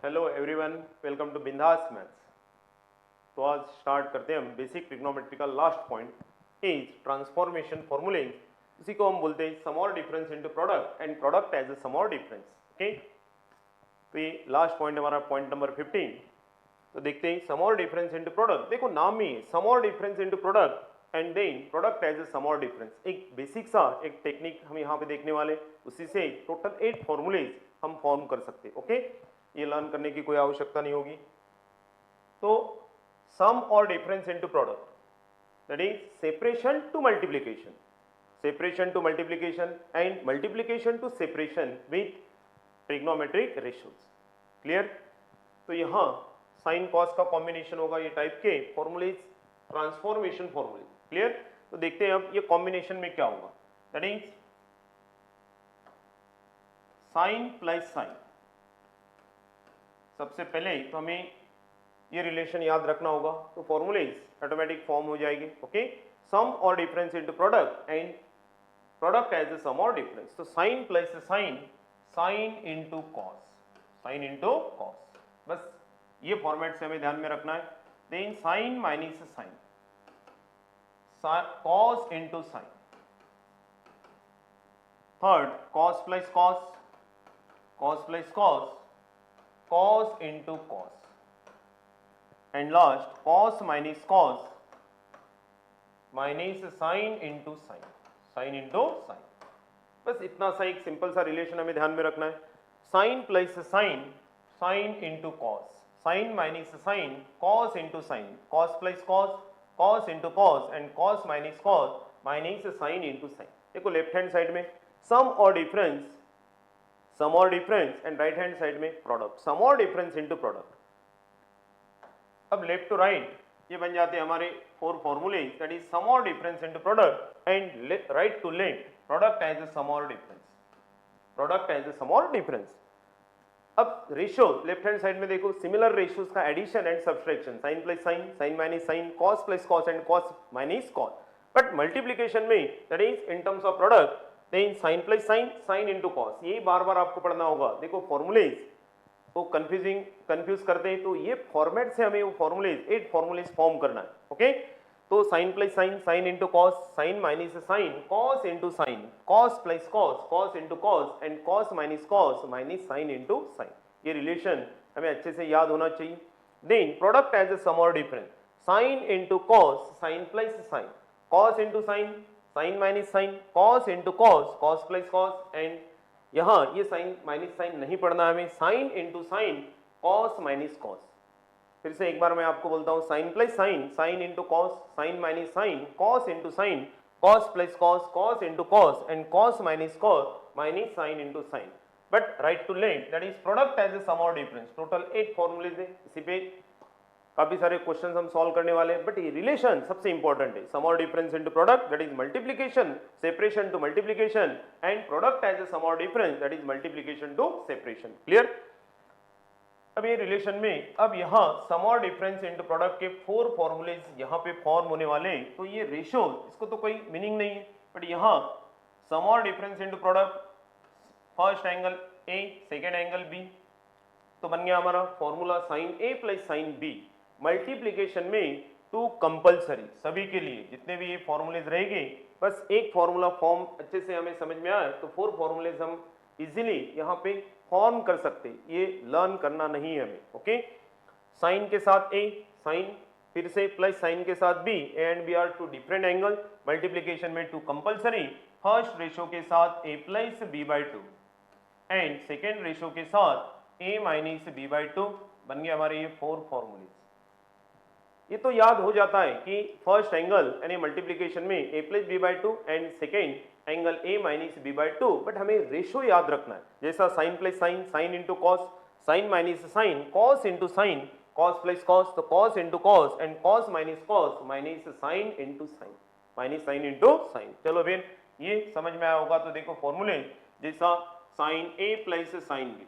Hello everyone, welcome to Bindaas maths. तो आज start करते हैं हम बेसिक ट्रिग्नोमेट्री का last point is transformation formulas. इसी को हम बोलते हैं सम और difference into product and product as a sum और डिफरेंस। ओके, तो ये लास्ट पॉइंट हमारा पॉइंट नंबर 15। तो देखते हैं सम और डिफरेंस इनटू प्रोडक्ट। देखो नाम ही सम और difference into product and then product as a sum और डिफरेंस। एक बेसिक सा एक टेक्निक हम यहाँ पे देखने वाले, उसी से टोटल 8 फॉर्मूलेज हम फॉर्म कर सकते हैं। ओके, ये लर्न करने की कोई आवश्यकता नहीं होगी। तो सम और difference into product, that is separation to multiplication, separation to multiplication and multiplication to separation with trigonometric ratios. Clear? तो यहां साइन कॉस का कॉम्बिनेशन होगा, ये टाइप के फॉर्मूलेज ट्रांसफॉर्मेशन फॉर्मूलेज। क्लियर? तो देखते हैं अब ये कॉम्बिनेशन में क्या होगा। That is sign plus sign. सबसे पहले तो हमें ये रिलेशन याद रखना होगा, तो फॉर्मूलेज ऑटोमेटिक फॉर्म हो जाएगी। ओके, सम और difference into product and product as a sum और डिफरेंस। तो sine plus sine, sine into cos, sine into cos, बस ये फॉर्मेट से हमें ध्यान में रखना है। Then sine minus sine, cos into sine. Third cos plus cos, cos plus cos, cos into cos, and last cos minus cos minus sin into sin, sin into sin। बस इतना सा एक सिंपल सा रिलेशन हमें ध्यान में रखना है। sin plus sin, sin into cos, sin minus sin, cos into sin, cos plus cos, cos into cos and cos minus cos minus sin into sin। देखो लेफ्ट हैंड साइड में सम और difference, सम और difference and right hand side में product, सम और difference into product. अब left to right ये बन जाते हैं हमारे 4 फॉर्मूले, दैट इज सम और difference into product and right to left product as a sum और difference, product as a sum और डिफरेंस। अब रेशियो लेफ्ट हैंड साइड में देखो सिमिलर रेशियोज का addition and subtraction, sine plus sine, sine minus sine, cos plus cos and cos minus cos. But multiplication में that is in terms of product, then sine plus sine, sine into cos. यही बार बार आपको पढ़ना होगा। देखो formulas तो confuse करते हैं, तो ये फॉर्मेट से हमें वो फॉर्मूलेज 8 फॉर्मूलेज फॉर्म करना है। ओके, तो sine plus sine, sine into cos, sine minus sine, cos into sine, cos plus cos, cos into cos and cos minus cos minus sine into sine. ये relation हमें अच्छे से याद होना चाहिए। Then product as a sum और difference, sine into cos, sine plus sine, cos into sine, sine minus sine, cos into cos, cos plus cos and यहां ये साइन माइनस साइन नहीं पढ़ना हमें, sine into sine, cos minus cos. फिर से एक बार मैं आपको बोलता हूं, sine plus sine, sine into cos, sine minus sine, cos into sine, cos plus cos, cos into cos and cos minus cos minus sine into sine. But right to left that is product as a sum और difference. Total 8 formulas है, इसी पे काफी सारे questions हम solve करने वाले हैं। बट ये रिलेशन सबसे इंपॉर्टेंट है, सम और difference into product that is multiplication, separation to multiplication and product as a sum और difference that is multiplication to separation. Clear? अब ये रिलेशन में अब यहाँ सम और डिफरेंस इनटू प्रोडक्ट के 4 फॉर्मूलेज यहाँ पे फॉर्म होने वाले हैं। तो ये रेशियो इसको तो कोई मीनिंग नहीं है, बट यहाँ सम और difference into product, first angle A, second angle B, तो बन गया हमारा formula sine A plus sine B. Multiplication में 2 कंपलसरी, सभी के लिए जितने भी ये फॉर्मूलेज रहेंगे, बस एक फॉर्मूला फॉर्म अच्छे से हमें समझ में आए तो 4 फॉर्मूलेज हम इजीली यहाँ पे फॉर्म कर सकते, ये लर्न करना नहीं है हमें। ओके, साइन के साथ ए, साइन फिर से प्लस साइन के साथ B, A and B are 2 different angle. Multiplication में 2 कंपलसरी, फर्स्ट रेशियो के साथ A plus B by 2 and second ratio के साथ ए माइनस बी बाई 2। बन गया हमारे ये 4 फॉर्मूलेज। ये तो याद हो जाता है कि फर्स्ट एंगल यानी मल्टीप्लिकेशन में A plus B by 2 and second angle A minus B by 2, but हमें रेशियो याद रखना है। जैसा sine plus sine, sine into cos, sine minus sine, cos into sine, cos plus cos, तो cos into cos and cos minus cos minus sine into sine, minus sine into sine. चलो फिर ये समझ में आया होगा। तो देखो फॉर्मूले जैसा sine A plus sine B,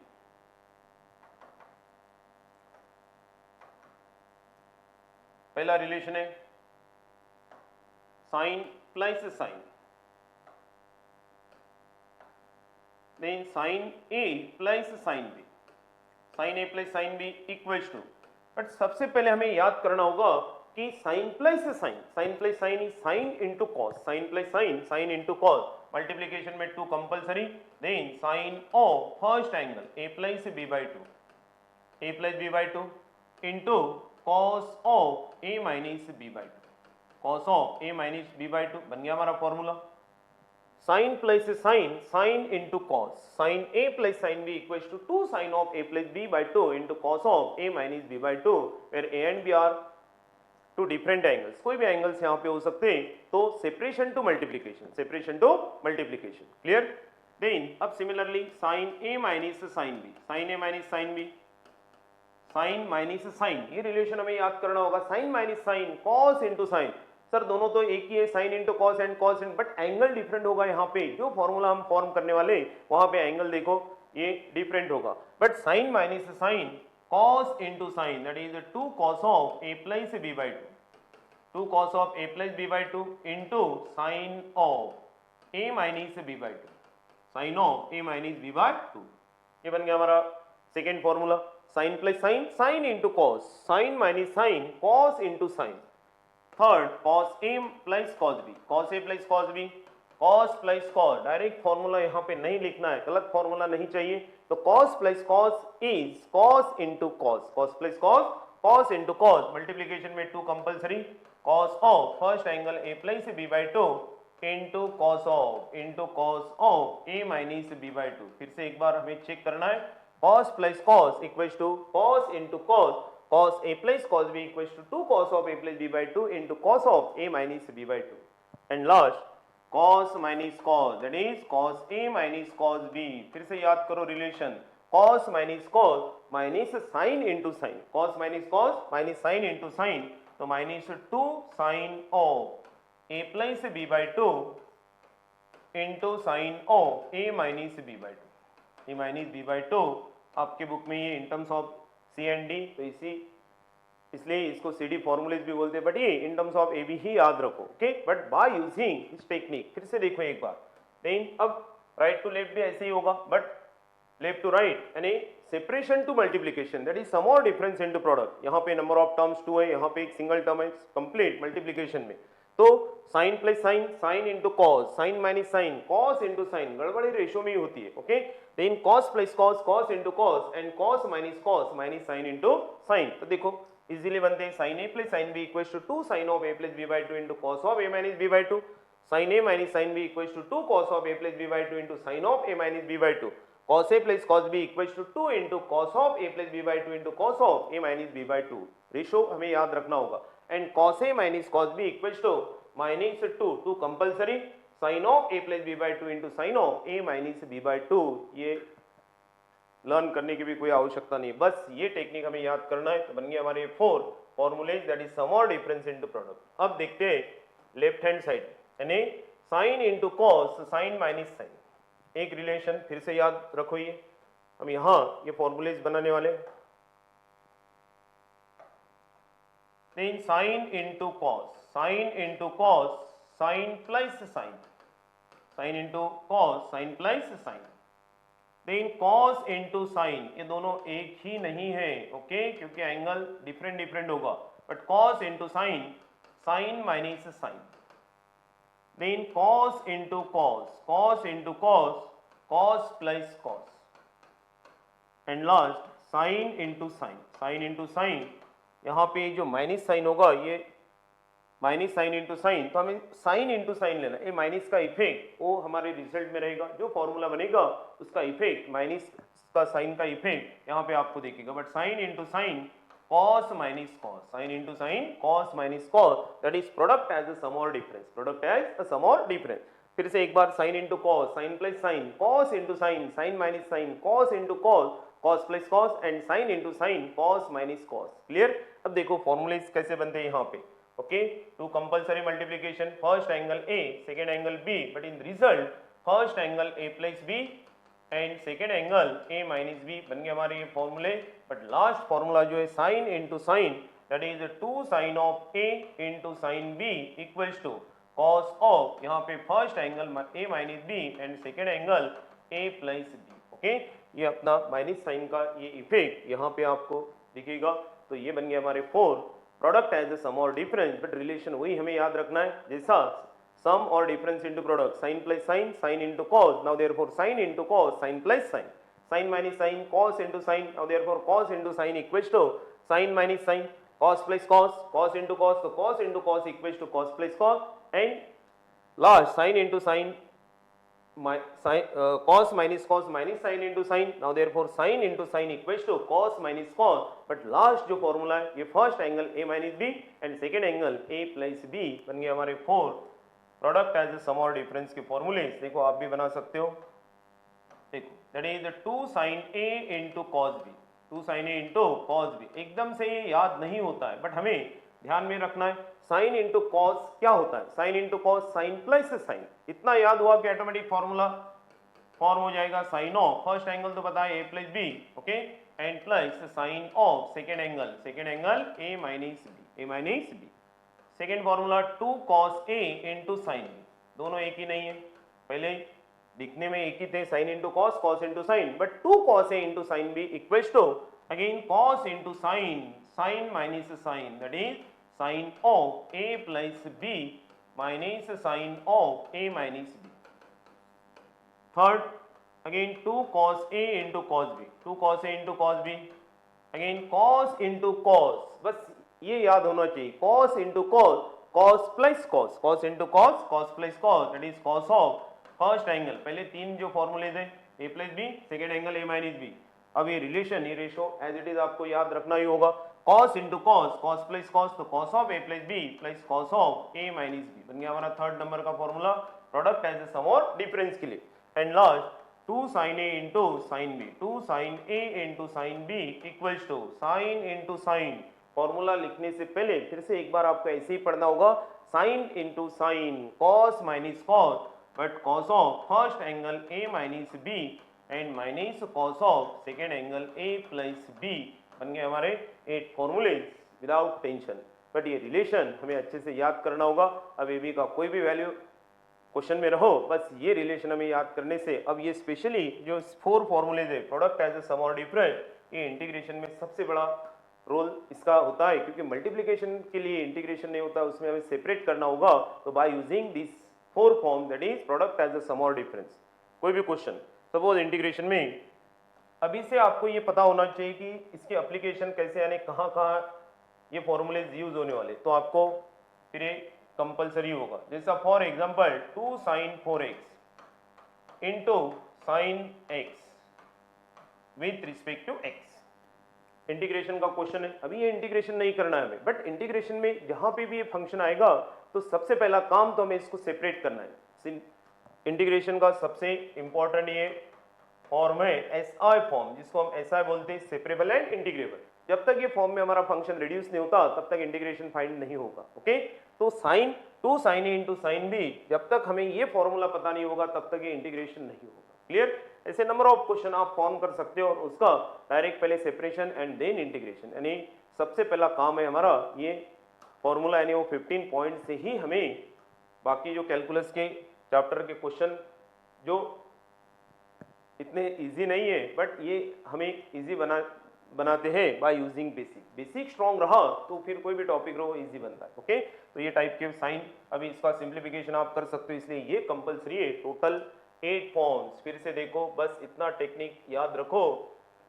पहला रिलेशन है sine plus sine, then sine A plus sine B, sine A plus sine B equals to, but सबसे पहले हमें याद करना होगा कि sine plus sine, sine plus sine is sine into cos, sine plus sine, sine into cos, multiplication में 2 compulsory, then sine of first angle A plus B by two, A plus B by two into cos of A minus B by two, cos of A minus B by two बन गया हमारा formula. Sine plus sine, sine into cos, sine A plus sine B equals to 2 sine of A plus B by two into cos of A minus B by two, where A and B are two different angles, कोई भी angles यहाँ पे हो सकते हैं, तो separation to multiplication, separation to multiplication, clear. Then अब similarly sine A minus sine B, sine A minus sine B, sine minus sine, ये रिलेशन हमें याद करना होगा, sine minus sine, cos into sine, sir दोनों तो एक ही है, sine into cos and cos into, but angle different होगा यहाँ पे, जो फॉर्मूला हम फॉर्म करने वाले वहां पे एंगल देखो ये डिफरेंट होगा, but sine minus sine cos into sine, that is 2 cos of A plus B by two, 2 cos of a plus b by 2 into sin of a minus b by 2, sin of a minus b by 2, ये बन गया हमारा second formula. Sine plus sine, sine into cos, sine minus sine, cos into sine, third cos A plus cos B, cos A plus cos B, cos plus cos, direct formula यहाँ पे नहीं लिखना है, गलत फॉर्मूला नहीं चाहिए, तो cos plus cos is cos into cos, cos plus cos, cos into cos, multiplication में 2 compulsory, cos of first angle A plus B by two into cos of A minus B by two, फिर से एक बार हमें check करना है, cos plus cos equals to cos into cos, cos a plus cos b equals to 2 cos of a plus b by 2 into cos of a minus b by 2, and last cos minus cos, that is cos a minus cos b, फिर से याद करो relation, cos minus cos minus sin into sin, cos minus cos minus sin into sin, तो minus 2 sin of a plus b by 2 into sin of a minus b by 2, a minus b by 2 आपके book में ये in terms of C and D, तो इसलिए इसको C D formulas भी बोलते हैं, बट ये in terms of A B ही याद रखो, ओके, बट बाय यूजिंग इस टेक्निक, फिर से देखो एक बार, देन अब राइट टू लेफ्ट भी ऐसे ही होगा, बट लेफ्ट टू राइट यानी separation to multiplication, that is sum और डिफरेंस इनटू प्रोडक्ट, यहाँ पे नंबर ऑफ टर्म्स 2 है, यहाँ पे एक सिंगल टर्म है, कंप्लीट मल्टीप्लीकेशन में, तो sine plus sine, sine into cos, sine minus sine, cos into sine, गड़बड़ी रेशियो में ही होती है, okay, then cos plus cos, cos into cos, and cos minus sine into sine, तो देखो इजीली बनते हैं, sine A plus sine B equals to 2 sine of A plus B by 2 into cos of A minus B by 2, sine A minus sine B equals to 2 cos of A plus B by 2 into sine of A minus B by 2, cos a plus cos b equals to 2 into cos of A plus B by 2 into cos of A minus B by 2, ratio हमें याद रखना होगा, and cos a minus cos b equals to minus 2 compulsory, sine of A plus B by 2 into sine of A minus B by 2, ये learn करने की भी कोई आवश्यकता नहीं, बस ये टेक्निक हमें याद करना है, तो बन गया हमारे 4 फॉर्मूलेज, दैट इज सम और डिफरेंस इनटू प्रोडक्ट। अब देखते हैं लेफ्ट हैंड साइड, यानी sine into cos, sine minus sine, एक रिलेशन फिर से याद रखो, ये हम यहाँ ये फॉर्मूलेज बनाने वाले, then sine into cos, sine into cos, sine plus sine, sine into cos, sine plus sine, then cos into sine, ये दोनों एक ही नहीं है, ओके, क्योंकि एंगल डिफरेंट होगा, but cos into sine, sine minus sine, then cos into cos, cos into cos, cos plus cos, and last sine into sine, sine into sine, यहाँ पे जो माइनस साइन होगा ये माइनस साइन इंटू साइन, तो हमें sign into sign लेना, ये minus का इफेक्ट वो हमारे रिजल्ट में रहेगा, जो फॉर्मूला बनेगा उसका इफेक्ट, माइनस का साइन का इफेक्ट यहाँ पे आपको देखेगा, but sine into sine cos minus cos, sine into sine cos minus cos, that is product as a sum और difference, product as a sum और डिफरेंस, फिर से एक बार sine into cos, sine plus sine, cos into sine, sine minus sine, cos into cos, cos plus cos, and sine into sine, cos minus cos, clear. अब देखो formulas कैसे बनते हैं यहाँ पे, okay, to compulsory multiplication, first angle A, second angle B, but in result first angle A plus B and second angle A minus B बन गए हमारे ये फॉर्मूले, but last फॉर्मूला जो है sin into sin, that is 2 sin of A into sin B equals to cos of, यहाँ पे first angle A minus B and second angle A plus B, okay, ये अपना माइनस साइन का ये effect यहाँ पे आपको दिखेगा। तो ये बन गया हमारे 4 प्रोडक्ट एज ए सम और डिफरेंस, बट रिलेशन वही हमें याद रखना है जैसा सम और difference into product, sine plus sine, sine into cos, now therefore sine into cos, sine plus sine, sine minus sine, cos into sine, now therefore cos into sine equals to sine minus sine, cos plus cos, cos into cos, so cos into cos equals to cos plus cos, and last sin into sin, cos minus cos minus sin into sin, now therefore sin into sin equals to cos minus cos, but last जो formula है ये first angle a minus b and second angle a plus b बन गया हमारे 4 product as a sum और difference के फॉर्मूले। देखो आप भी बना सकते हो, देखो that is 2 sin a into cos b, 2 sin a into cos b, एकदम से ये याद नहीं होता है बट हमें ध्यान में रखना है sin into cos क्या होता है, sin into cos sin plus sin, इतना याद हुआ कि ऑटोमेटिक फॉर्मूला फॉर्म हो जाएगा sin ऑफ फर्स्ट एंगल तो पता है a plus b, okay, and plus sin of second angle a minus b, second formula 2 cos a into sin b, दोनों एक ही नहीं है, पहले दिखने में एक ही थे sin into cos, cos into sin, but 2 cos a into sin b equals to again cos into sin, sin minus sin, that is sin of a plus b minus sin of a minus b. Third, again 2 cos a into cos b, 2 cos a into cos b, again cos into cos, बस ये याद होना चाहिए, cos into cos, cos plus cos, cos into cos, cos plus cos, that is cos of first angle, पहले तीन जो फॉर्मूले थे a plus B, second angle a minus B, अब ये रिलेशन ये रेशो एज इट इज आपको याद रखना ही होगा, cos into cos, cos plus cos, तो cos of a plus B plus cos of a minus B बन गया हमारा थर्ड नंबर का formula product as a sum और डिफरेंस के लिए। And last 2 sin a into sine B, 2 sin a into sine B equals to sine into sine, formula लिखने से पहले फिर से एक बार आपको ऐसे ही पढ़ना होगा, sine into sine, cos minus cos, but cos of first angle a minus b and minus cos of second angle a plus b बन गए हमारे 8 फॉर्मूलेज विदाउट टेंशन, बट ये रिलेशन हमें अच्छे से याद करना होगा। अब ए बी का कोई भी वैल्यू क्वेश्चन में रहो, बस ये रिलेशन हमें याद करने से, अब ये स्पेशली जो 4 फॉर्मूलेज है प्रोडक्ट एज ए सम और डिफरेंस, ये इंटीग्रेशन में सबसे बड़ा रोल इसका होता है, क्योंकि मल्टीप्लिकेशन के लिए इंटीग्रेशन नहीं होता, उसमें हमें सेपरेट करना होगा। तो by using this 4 form that is product as a sum और डिफरेंस, कोई भी क्वेश्चन सपोज इंटीग्रेशन में, अभी से आपको ये पता होना चाहिए कि इसके एप्लीकेशन कैसे, यानी कहाँ कहाँ ये फॉर्मूलेज यूज होने वाले, तो आपको फिर ये कंपलसरी होगा। जैसा for example 2 sin 4x into sine x with respect to x, integration का क्वेश्चन है। अभी ये इंटीग्रेशन नहीं करना है हमें, बट इंटीग्रेशन में जहां पे भी ये फंक्शन आएगा तो सबसे पहला काम तो हमें इसको सेपरेट करना है। इंटीग्रेशन का सबसे इंपॉर्टेंट ये फॉर्म है एसआई फॉर्म, जिसको हम एसआई बोलते हैं, सेपरेबल एंड इंटीग्रेबल। जब तक ये फॉर्म में हमारा फंक्शन रिड्यूस नहीं होता तब तक इंटीग्रेशन फाइंड नहीं होगा। ओके, तो sine 2 sin a into sine B, जब तक हमें ये फॉर्मूला पता नहीं होगा तब तक ये इंटीग्रेशन नहीं होगा। क्लियर? ऐसे नंबर ऑफ क्वेश्चन आप फॉर्म कर सकते हो और उसका डायरेक्ट पहले सेपरेशन एंड देन इंटीग्रेशन, यानी सबसे पहला काम है हमारा ये फॉर्मूला, यानी वो 15 पॉइंट से ही हमें बाकी जो कैलकुलस के चैप्टर के क्वेश्चन जो इतने इजी नहीं है बट ये हमें इजी बनाते हैं बाय यूजिंग बेसिक स्ट्रॉन्ग रहा तो फिर कोई भी टॉपिक रहो इजी बनता है। ओके, तो ये टाइप के साइन, अभी इसका सिंप्लीफिकेशन आप कर सकते हो, इसलिए ये कंपलसरी है। टोटल 8 फॉर्म्स, फिर से देखो, बस इतना टेक्निक याद रखो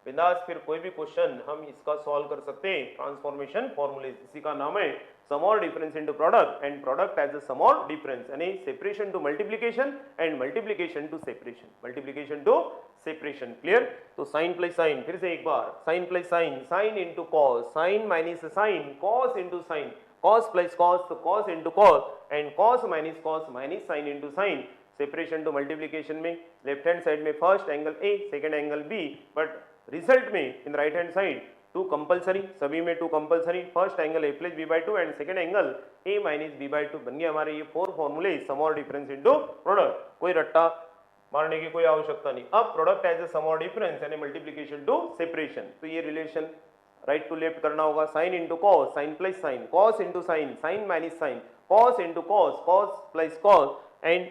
बिंदास, फिर कोई भी क्वेश्चन हम इसका सॉल्व कर सकते हैं। ट्रांसफॉर्मेशन फॉर्मूलेज, इसी का नाम है सम और difference into product and product as a sum और डिफरेंस, यानी separation to multiplication and multiplication to separation, multiplication to separation. Clear? तो साइन प्लस साइन, फिर से एक बार, sine plus sine, sine into cos, sine minus sine, cos into sine, cos plus cos, तो cos into cos and cos minus sine into sine, separation to multiplication में left hand side में first angle A, second angle B, but result में इन right hand side 2 compulsory, सभी में 2 compulsory, first angle a plus B by 2 and second angle a minus B by 2 बन गए हमारे ये 4 फॉर्मूले सम और डिफरेंस इनटू प्रोडक्ट। कोई रट्टा मारने की कोई आवश्यकता नहीं। अब प्रोडक्ट एज ए सम और डिफरेंस यानी मल्टीप्लिकेशन टू सेपरेशन, तो ये रिलेशन राइट टू लेफ्ट करना होगा, sine into cos, sine plus sine, cos into sine, sine minus sine, cos into cos, cos plus cos and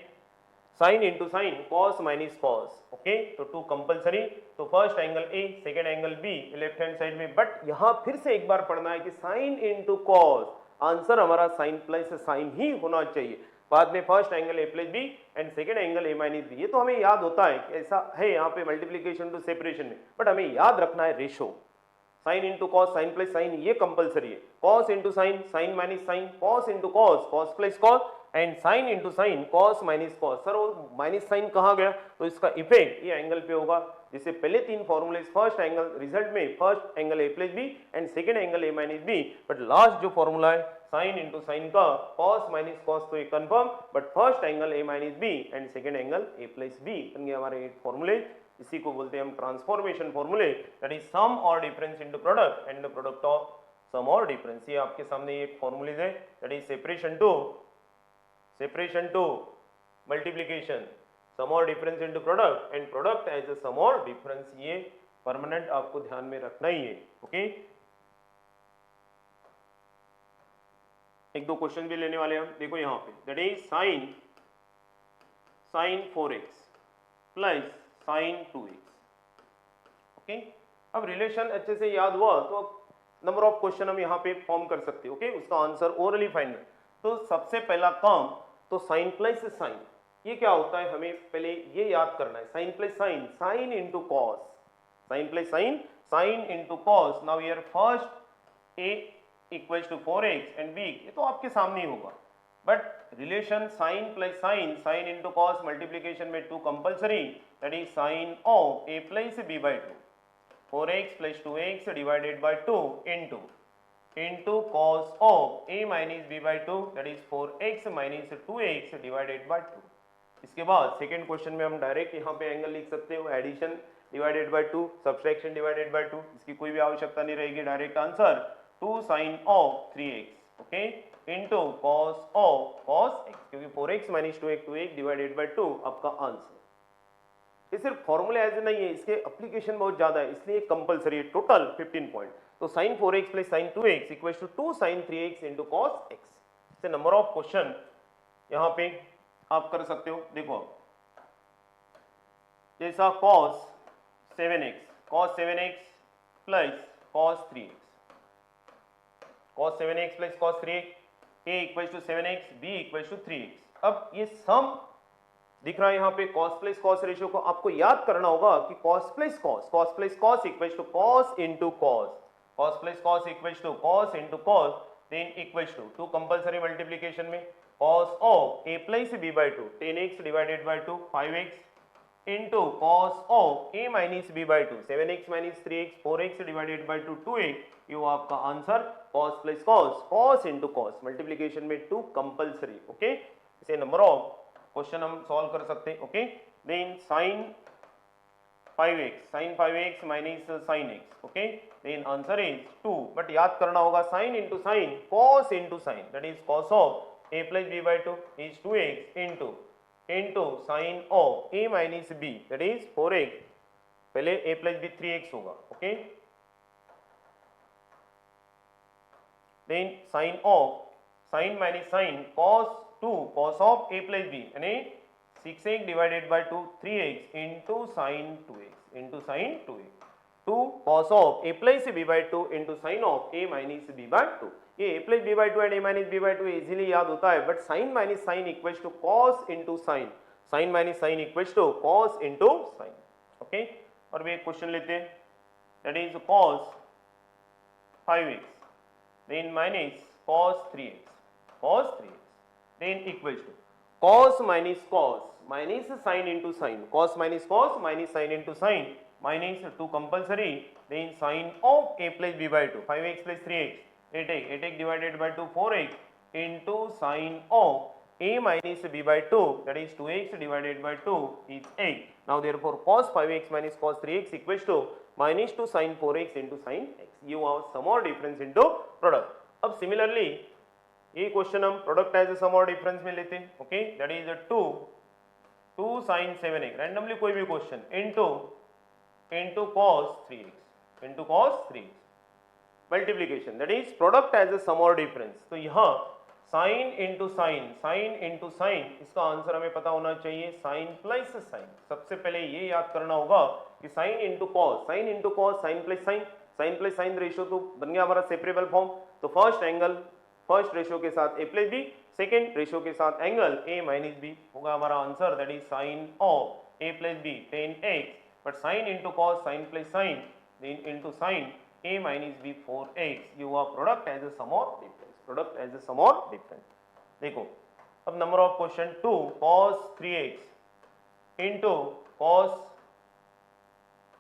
sine into sine cos minus cos, okay. तो two compulsory, तो first angle A, second angle B left hand side में, but यहां फिर से एक बार पढ़ना है कि साइन इंटू कॉस, आंसर हमारा साइन प्लस साइन ही होना चाहिए। बाद में first angle A plus B and second angle A minus B, ये तो हमें याद होता है कि ऐसा है यहाँ पे मल्टीप्लीकेशन टू सेपरेशन में, बट हमें याद रखना है ratio. Sine into cos, sine plus sine, ये कंपलसरी है। Cos into sine, sine minus sine, cos into cos, cos plus cos, and sine into sine cos minus cos. Sir वो minus sine कहाँ गया? तो इसका इफेक्ट ये angle पे होगा। जैसे पहले तीन फॉर्मूले, फर्स्ट एंगल रिजल्ट में first angle A plus B and second angle A minus B, but last जो फॉर्मूला है साइन इंटू साइन का कॉस माइनस कॉस, तो ये confirm, but first angle A minus B and second angle A plus B बन गए हमारे 8 फॉर्मूले। इसी को बोलते हैं हम ट्रांसफॉर्मेशन फॉर्मूले, दैट इज सम और difference into product and the product of sum और डिफरेंस। ये आपके सामने ये फॉर्मूलेज है, that is separation to multiplication, sum और difference into product and product as a sum और डिफरेंस। ये परमानेंट आपको ध्यान में रखना ही है, ओके। एक दो क्वेश्चन भी लेने वाले हम, देखो यहाँ पे, that is sign 4x plus sign 2x, okay. अब रिलेशन अच्छे से याद हुआ तो नंबर ऑफ क्वेश्चन हम यहाँ पे फॉर्म कर सकते हैं, ओके। उसका आंसर ओरली फाइंड। तो सबसे पहला काम तो साइन प्लस साइन, ये क्या होता है हमें पहले ये याद करना है। Sine plus sine, sine into cos, sine plus sine, sine into cos. Now here first a equals to 4x and b, ये तो आपके सामने ही होगा, but relation sine plus sine, sine into cos multiplication में 2 compulsory, that is sine of a plus b by 2, 4x plus 2x divided by 2 into cos of a minus b by 2, that is 4x minus 2x divided by 2। इसके बाद second question में हम direct यहाँ पे angle लिख सकते हो, addition divided by 2, subtraction divided by 2, इसकी कोई भी आवश्यकता नहीं रहेगी। Direct answer 2 sin of 3x, okay, into cos of cos x, क्योंकि 4x minus 2x divided by 2 आपका आंसर। ये सिर्फ फॉर्मूला ऐसे नहीं है, इसके एप्लीकेशन बहुत ज्यादा है, इसलिए कंपलसरी है। Total 15 point. तो sin 4x plus sin 2x equals to 2 sin 3x into cos x। से नंबर ऑफ क्वेश्चन यहाँ पे आप कर सकते हो। देखो जैसा cos 7x plus cos 3x, cos 7x plus cos 3x, a equals to 7x, b equals to 3x। अब ये सम दिख रहा है यहाँ पे cos प्लस cos रेशियो को आपको याद करना होगा कि cos plus cos equals to cos into cos, cos plus cos equals to cos into cos, then equals to 2 compulsory multiplication में cos of a plus b by 2, 10x divided by 2, 5x into cos of a minus b by 2, 7x minus 3x, 4x divided by 2, 2x। ये वो आपका answer cos plus cos into cos multiplication में 2 compulsory, okay. इसे number of question हम solve कर सकते हैं, okay. Then sin 5x minus sin x, okay, then answer is 2, but याद करना होगा sin into sine cos into sine, that is cos of a plus b by 2 is 2x into sine of a minus b, that is 4x, पहले a plus b 3x होगा, okay. Then sine minus sine cos 2 cos of a plus b यानी 6x divided by 2, 3x into sine 2x 2 cos of a plus b by 2 into sine of a minus b by 2। ये a plus b by 2 and a minus b by 2 easily याद होता है, but sine minus sine equals to cos into sine, sine minus sine equals to cos into sine, okay. और भी एक question लेते हैं, that is cos 5x then minus cos 3x then equals to cos minus cos minus sine into sine, cos minus cos minus sine into sine, minus 2 compulsory, then sine of a plus b by 2, 5x plus 3x, 8x divided by 2, 4x into sine of a minus b by 2, that is 2x divided by 2 is 8। Now therefore cos 5x minus cos 3x equals to minus 2 sin 4x into sin x। You have some और difference into product. अब similarly ये question हम product as sum और difference में लेते हैं, okay, that is 2 sin 7x, randomly कोई भी question, into cos 3x multiplication, that is product as sum और डिफरेंस। तो यहाँ sine into sine, sine into sine, इसका आंसर हमें पता होना चाहिए साइन प्लस साइन। सबसे पहले ये याद करना होगा कि sine into cos, sine into cos, sine plus sine, sine plus sine ratio तो बन गया हमारा सेपरेबल फॉर्म। तो फर्स्ट एंगल फर्स्ट रेशियो के साथ A plus B, second ratio के साथ एंगल ए माइनस बी होगा हमारा answer, that is sine of A plus B 10x, but sine into cos, sine plus sine, then into sine a minus b 4x, you are product as a sum of difference, product as a sum of difference। देखो अब number of question 2 cos 3x into cos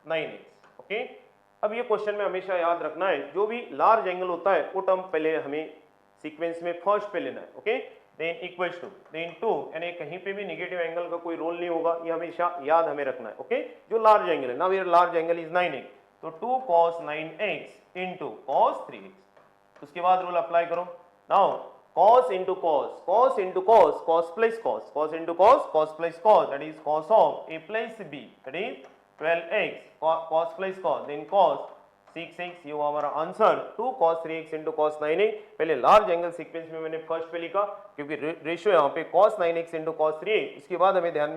9x। Okay, अब ये question में हमेशा याद रखना है जो भी लार्ज एंगल होता है वो टर्म पहले हमें सीक्वेंस में फर्स्ट पे लेना है। Okay, then equals to, then 2, यानी कहीं पे भी नेगेटिव एंगल का कोई रोल नहीं होगा, ये हमेशा याद हमें रखना है। ओके, जो लार्ज एंगल है, now here large angle is 9x, तो 2 cos 9x into cos 3x। उसके बाद रूल अप्लाई करो। Now cos into cos, cos into cos, cos plus cos, cos into cos, cos plus cos, that is cos of a plus b, that is 12x, cos plus cos, then cos 6x, ये हुआ हमारा answer. 2 cos 3x into cos 9x, पहले large angle sequence में मैंने first पे लिखा क्योंकि ratio यहाँ पे cos 9x into cos 3x। इसके बाद हमें ध्यान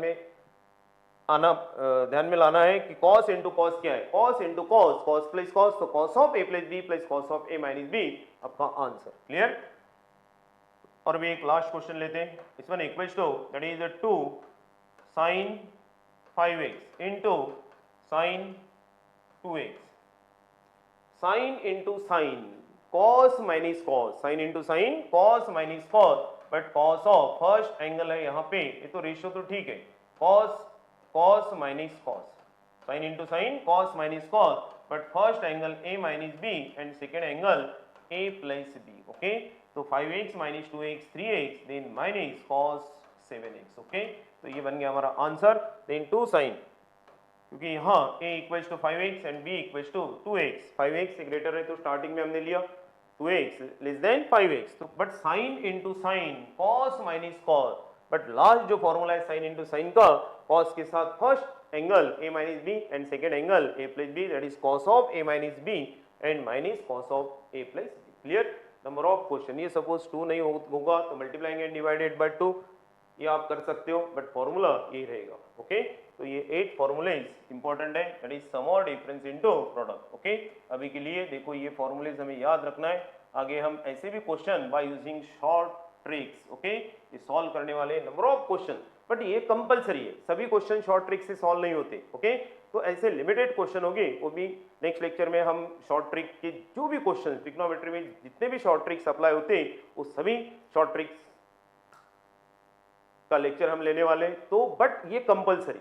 में लाना है कि cos इंटू cos क्या है, cos into cos, cos plus cos, तो cos of a plus b plus cos of a minus b आपका आंसर। क्लियर? और भी एक लास्ट क्वेश्चन लेते हैं, इस one equals to that is 2 sin 5x into sin 2x, sin into sin, cos minus cos, sin into sin, cos minus cos, but cos of first angle है यहाँ पे, ये तो रेशियो तो ठीक है, cos minus cos, sin into sin, cos minus cos, but first angle a minus b and second angle a plus b। okay, तो 5x minus 2x 3x, then minus cos 7x। okay, तो ये बन गया हमारा answer. then 2 sin, क्योंकि यहाँ a equals to 5x and b equals to 2x, 5x से greater है तो स्टार्टिंग में हमने लिया 2x लेस देन 5x, तो but sin into sin, cos minus cos, but last जो फॉर्मूला है साइन इंटू साइन का, cos के साथ first angle a minus B and second angle a plus B, that is cos of a minus B and minus cos of a plus B. Clear? Number of question, ये suppose 2 नहीं होगा तो multiplying and divided by 2 ये आप कर सकते हो, but formula यही रहेगा। ओके, तो ये 8 फॉर्मूलेज इंपॉर्टेंट है, दैट इज सम और डिफरेंस इनटू प्रोडक्ट। ओके, अभी के लिए देखो ये फॉर्मूलेज हमें याद रखना है, आगे हम ऐसे भी question by using short tricks, okay, ये सॉल्व करने वाले नंबर ऑफ क्वेश्चन, बट ये कंपलसरी है, सभी क्वेश्चन शॉर्ट ट्रिक से सॉल्व नहीं होते। ओके, तो ऐसे लिमिटेड क्वेश्चन होंगे, वो भी नेक्स्ट लेक्चर में हम शॉर्ट ट्रिक के जो भी क्वेश्चन ट्रिग्नोमेट्री में जितने भी शॉर्ट ट्रिक्स अप्लाई होते हैं वो सभी शॉर्ट ट्रिक्स का लेक्चर हम लेने वाले। तो बट ये कंपलसरी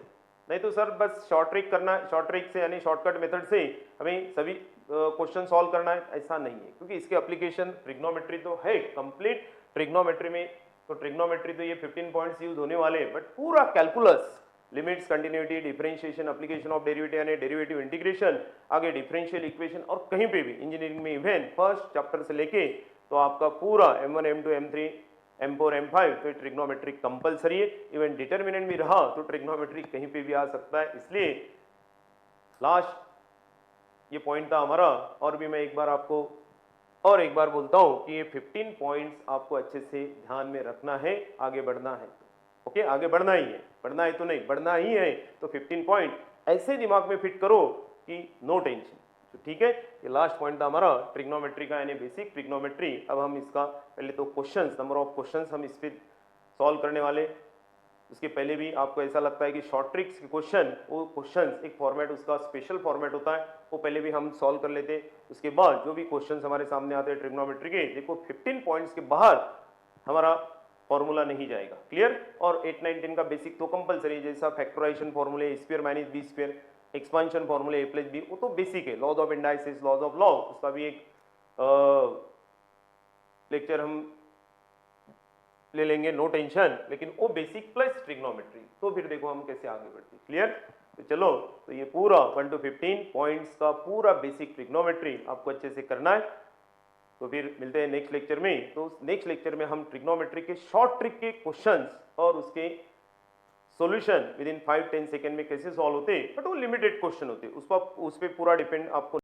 नहीं, तो सर बस शॉर्ट ट्रिक करना, शॉर्ट ट्रिक से यानी शॉर्टकट मेथड से हमें सभी क्वेश्चन सॉल्व करना है, ऐसा नहीं है, क्योंकि इसके एप्लीकेशन ट्रिग्नोमेट्री तो है कंप्लीट ट्रिग्नोमेट्री में, तो ट्रिग्नोमेट्री तो ये 15 पॉइंट्स यूज होने वाले, बट पूरा calculus, limits, continuity, differentiation, application of derivative यानी डेरिवेटिव इंटीग्रेशन, आगे डिफरेंशियल इक्वेशन, और कहीं पे भी इंजीनियरिंग में इवन फर्स्ट चैप्टर से लेके तो आपका पूरा M1 M2 M3 M4 M5 तो ट्रिग्नोमेट्री कंपलसरी है। इवन डिटर्मिनेंट भी रहा तो ट्रिग्नोमेट्री कहीं पे भी आ सकता है, इसलिए लास्ट ये पॉइंट था हमारा। और भी मैं एक बार बोलता हूं कि ये 15 पॉइंट्स आपको अच्छे से ध्यान में रखना है, आगे बढ़ना है। ओके, आगे बढ़ना ही है, बढ़ना है तो नहीं, बढ़ना ही है, तो 15 पॉइंट ऐसे दिमाग में फिट करो कि नो टेंशन। तो ठीक है, ये लास्ट पॉइंट था हमारा ट्रिग्नोमेट्री का, यानी बेसिक ट्रिग्नोमेट्री। अब हम इसका पहले तो क्वेश्चंस, नंबर ऑफ क्वेश्चंस हम इस पे सॉल्व करने वाले। उसके पहले भी आपको ऐसा लगता है कि शॉर्ट ट्रिक्स के क्वेश्चन, वो क्वेश्चंस एक फॉर्मेट, उसका स्पेशल फॉर्मेट होता है, वो पहले भी हम सॉल्व कर लेते। उसके बाद जो भी क्वेश्चंस हमारे सामने आते हैं ट्रिग्नोमेट्री के, देखो 15 पॉइंट्स के बाहर हमारा फॉर्मूला नहीं जाएगा। क्लियर? और 8, 9, 10 का बेसिक तो कंपलसरी, जैसा फैक्टराइजेशन फॉर्मूले a square minus b square, expansion फॉर्मूले a प्लस b, वो तो बेसिक है। Laws of indices, laws of log, उसका भी एक लेक्चर हम ले लेंगे, नो टेंशन, लेकिन वो बेसिक प्लस ट्रिग्नोमेट्री, तो फिर देखो हम कैसे आगे बढ़ते। क्लियर? तो चलो, तो ये पूरा 1 to 15 पॉइंट्स का पूरा बेसिक ट्रिग्नोमेट्री आपको अच्छे से करना है। तो फिर मिलते हैं नेक्स्ट लेक्चर में। तो नेक्स्ट लेक्चर में हम ट्रिग्नोमेट्री के शॉर्ट ट्रिक के क्वेश्चंस और उसके सॉल्यूशन विद इन 5-10 सेकेंड में कैसे सॉल्व होते हैं, बट वो लिमिटेड क्वेश्चन होते हैं, उस पर पूरा डिपेंड आपको